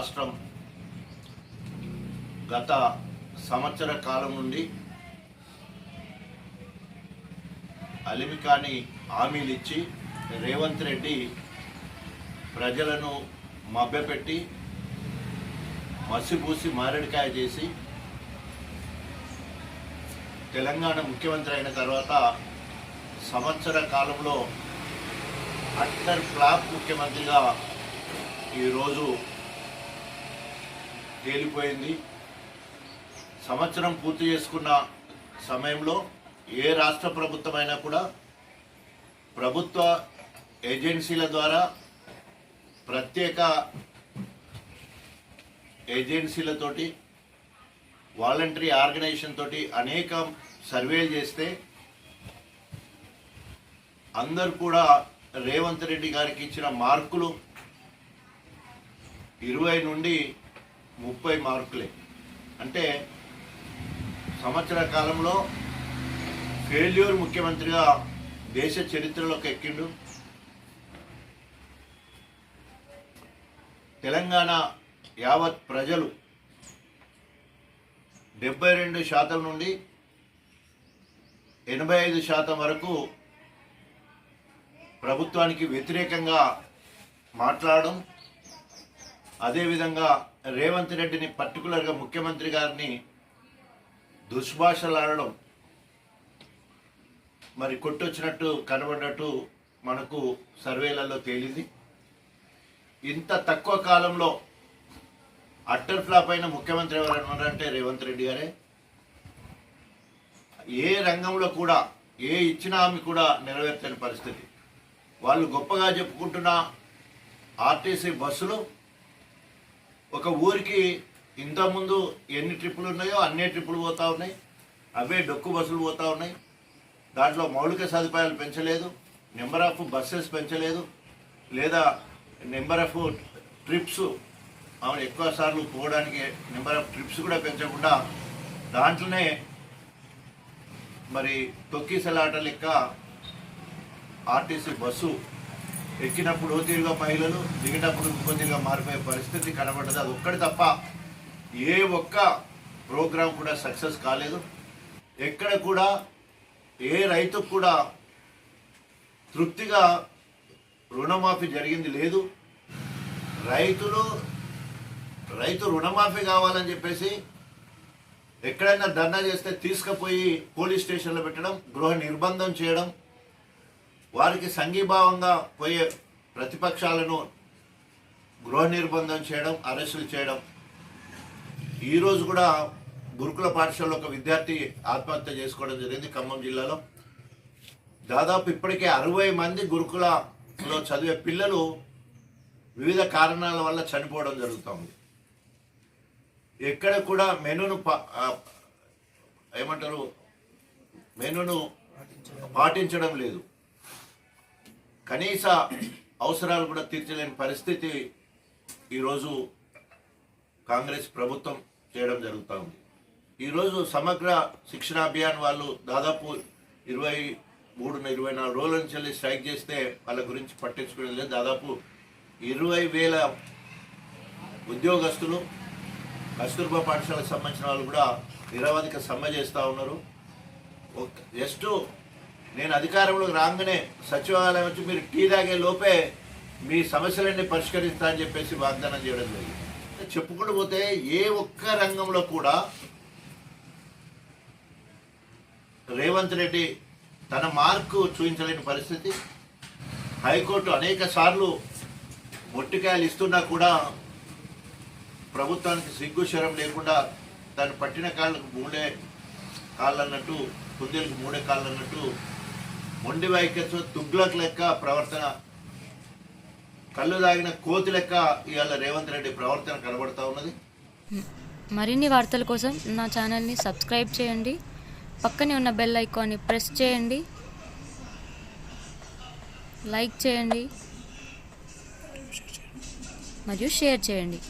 రాష్ట్రం గత సంవత్సర కాలం నుండి అలిమికాని హామీలు ఇచ్చి రేవంత్ రెడ్డి ప్రజలను మభ్యపెట్టి మసిపూసి మారేడుకాయ చేసి తెలంగాణ ముఖ్యమంత్రి అయిన తర్వాత సంవత్సర కాలంలో అట్టర్ ఫ్లాప్ ముఖ్యమంత్రిగా ఈరోజు తేలిపోయింది. సంవత్సరం పూర్తి చేసుకున్న సమయంలో ఏ రాష్ట్ర ప్రభుత్వమైనా కూడా ప్రభుత్వ ఏజెన్సీల ద్వారా ప్రత్యేక ఏజెన్సీలతోటి వాలంటరీ ఆర్గనైజేషన్ తోటి అనేక సర్వేలు చేస్తే అందరూ కూడా రేవంత్ రెడ్డి గారికి ఇచ్చిన మార్కులు 20 నుండి 30 మార్కులే. అంటే సంవత్సర కాలంలో ఫెయిల్యూర్ ముఖ్యమంత్రిగా దేశ చరిత్రలోకి ఎక్కిండు. తెలంగాణ యావత్ ప్రజలు 72% నుండి 85% వరకు ప్రభుత్వానికి వ్యతిరేకంగా మాట్లాడడం, అదేవిధంగా రేవంత్ రెడ్డిని పర్టికులర్గా ముఖ్యమంత్రి గారిని దుష్భాషలాడడం మరి కొట్టొచ్చినట్టు కనబడ్డట్టు మనకు సర్వేలలో తేలింది. ఇంత తక్కువ కాలంలో అట్టర్ ఫ్లాప్ అయిన ముఖ్యమంత్రి ఎవరైనా ఉన్నారంటే రేవంత్ రెడ్డి గారే. ఏ రంగంలో కూడా ఏ ఇచ్చిన హామీ కూడా నెరవేర్చని పరిస్థితి. వాళ్ళు గొప్పగా చెప్పుకుంటున్న ఆర్టీసీ బస్సులు ఒక ఊరికి ఇంతకుముందు ఎన్ని ట్రిప్పులు ఉన్నాయో అన్నే ట్రిప్పులు పోతూ ఉన్నాయి, అవే డొక్కు బస్సులు పోతూ ఉన్నాయి. దాంట్లో మౌలిక సదుపాయాలు పెంచలేదు, నెంబర్ ఆఫ్ బస్సెస్ పెంచలేదు, లేదా నెంబర్ ఆఫ్ ట్రిప్స్ ఎక్కువ సార్లు పోవడానికి నెంబర్ ఆఫ్ ట్రిప్స్ కూడా పెంచకుండా దాంట్లోనే మరి తొక్కిసలాట లెక్క ఆర్టీసీ బస్సు ఎక్కినప్పుడు తీరుగా మహిళలు, దిగేటప్పుడు కొద్దిగా మారిపోయే పరిస్థితి కనబడ్డది. అది ఒక్కటి తప్ప ఏ ఒక్క ప్రోగ్రాం కూడా సక్సెస్ కాలేదు. ఎక్కడ కూడా ఏ రైతుకు కూడా తృప్తిగా రుణమాఫీ జరిగింది లేదు. రైతు రుణమాఫీ కావాలని చెప్పేసి ఎక్కడైనా ధర్నా చేస్తే తీసుకుపోయి పోలీస్ స్టేషన్లో పెట్టడం, గృహ నిర్బంధం చేయడం, వారికి సంఘీభావంగా పోయే ప్రతిపక్షాలను గృహ నిర్బంధం చేయడం, అరెస్టులు చేయడం. ఈరోజు కూడా గురుకుల పాఠశాలలో ఒక విద్యార్థి ఆత్మహత్య చేసుకోవడం జరిగింది ఖమ్మం జిల్లాలో. దాదాపు ఇప్పటికే 60 మంది గురుకులలో చదివే పిల్లలు వివిధ కారణాల వల్ల చనిపోవడం జరుగుతుంది. ఎక్కడ కూడా మెనూను పాటించడం లేదు. కనీస అవసరాలు కూడా తీర్చలేని పరిస్థితి ఈరోజు కాంగ్రెస్ ప్రభుత్వం చేయడం జరుగుతూ ఉంది. ఈరోజు సమగ్ర శిక్షణ అభియాన్ వాళ్ళు దాదాపు 23-24 రోజుల నుంచి స్ట్రైక్ చేస్తే వాళ్ళ గురించి పట్టించుకోవడం లేదు. దాదాపు 20,000 ఉద్యోగస్తులు కస్తూర్బా పాఠశాలకు సంబంధించిన వాళ్ళు కూడా నిరవధిక సమ్మె చేస్తూ ఉన్నారు. జస్ట్ నేను అధికారంలోకి రాగానే సచివాలయం వచ్చి మీరు టీ తాగే లోపే మీ సమస్యలన్నీ పరిష్కరిస్తా అని చెప్పేసి వాగ్దానం చేయడం జరిగింది. చెప్పుకుంటూ పోతే ఏ ఒక్క రంగంలో కూడా రేవంత్ రెడ్డి తన మార్కు చూపించలేని పరిస్థితి. హైకోర్టు అనేక సార్లు మొట్టికాయలు ఇస్తున్నా కూడా ప్రభుత్వానికి సిగ్గు శరం లేకుండా తను పట్టిన కాళ్ళకు 3 కాళ్ళు అన్నట్టు, కుందేలకు 3 కాళ్ళు అన్నట్టు మొండి వైఖరితో తుగ్లక్ లెక్క ప్రవర్తన, కళ్ళు దాగిన కోతి లెక్క ఇవాళ రేవంత్ రెడ్డి ప్రవర్తన కనబడుతూ ఉన్నది. మరిన్ని వార్తల కోసం నా ఛానల్ని సబ్స్క్రైబ్ చేయండి, పక్కనే ఉన్న బెల్ ఐకాన్ని ప్రెస్ చేయండి, లైక్ చేయండి మరియు షేర్ చేయండి.